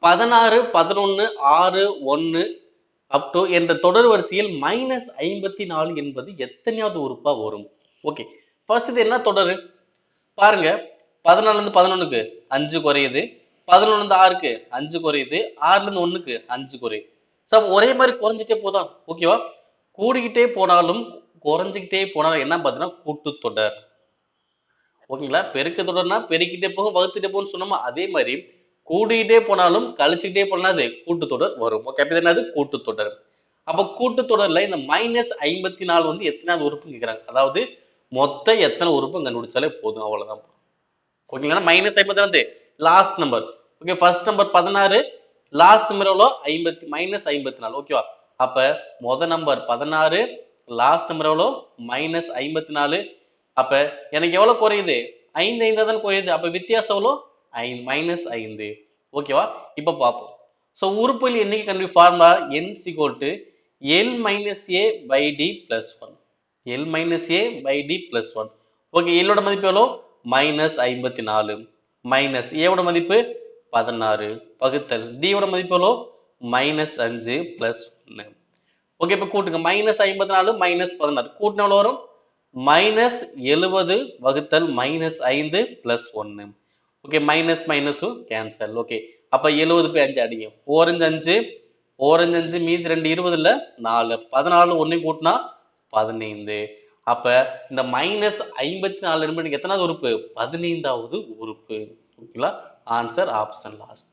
16, 11, 6, 1 up to என்ற தொடர் வரிசையில் -54 என்பது எத்தனையாவது உறுப்பா வரும்? ஓகே. ஃபர்ஸ்ட் இது என்ன தொடரு? பாருங்க. 14 இருந்து 11க்கு 5 குறையுது. 11 இருந்து 6க்கு 5 குறையுது. 6ல இருந்து 1க்கு 5 குறையுது. சோ ஒரே மாதிரி குறைஞ்சிட்டே போதா? ஓகேவா? கூடிக்கிட்டே போனாலும் குறைஞ்சிக்கிட்டே போனாலும் என்ன பார்த்தீங்கன்னா கூட்டுத்தொடர். ஓகேங்களா? பெருக்க தொடர்னா பெருக்கிட்டே போகும், வகுத்துட்டே போகும்னு சொன்னோமா? அதே மாதிரி கூடிக்கிட்டே போனாலும் கழிச்சுக்கிட்டே போனா அது கூட்டுத்தொடர் வரும். ஓகே. அப்ப இது என்னது? கூட்டுத்தொடர். அப்ப கூட்டுத்தொடர்ல இந்த -54 வந்து எத்தனாவது உறுப்புன்னு கேக்குறாங்க. அதாவது மொத்த எத்தனை உறுப்பு கண்டுபிடிச்சாலே போதும். அவ்வளவுதான். ஓகேங்களா? -54 last number. Okay. First number 16, last number எவ்வளோ? 50 -54. ஓகேவா? அப்ப மொத நம்பர் 16, லாஸ்ட் நம்பர் எவ்வளோ? -54. அப்ப எனக்கு எவ்வளவு குறையுது? 5 5 தான் குறையுது. அப்ப வித்தியாசம் எவ்வளோ? -5. ஓகேவா? இப்ப பார்ப்போம். சோ உறுப்புகள் எண்ணிக்கை கண்டுபிடி formula n L minus a by d plus 1. L minus a by d plus 1. Okay. L ஓட மதிப்பு எவ்வளோ? -54 மைனஸ் a ஓட மதிப்பு 16 வகுத்தல் d ஓட மதிப்பு எவ்வளோ? -5 plus 1. ஓகே. இப்ப கூட்டுங்க. -54 -16 கூட்டினா எவ்வளவு வரும்? -70 வகுத்தல் -5 plus 1. ஓகே. மைனஸ் மைனஸும் கேன்சல். ஓகே. அப்ப 70 போய் 5 அடிங்க. ஓரஞ்சு 5, ஓரஞ்சு 5 மீதி 2 20 இல்ல 4. 14 ஒன்னையும் கூட்டினா 15. அப்ப இந்த -54 என்பது எத்தனாவது உறுப்பு? 15வது உறுப்பு. ஓகேங்களா? Answer option last.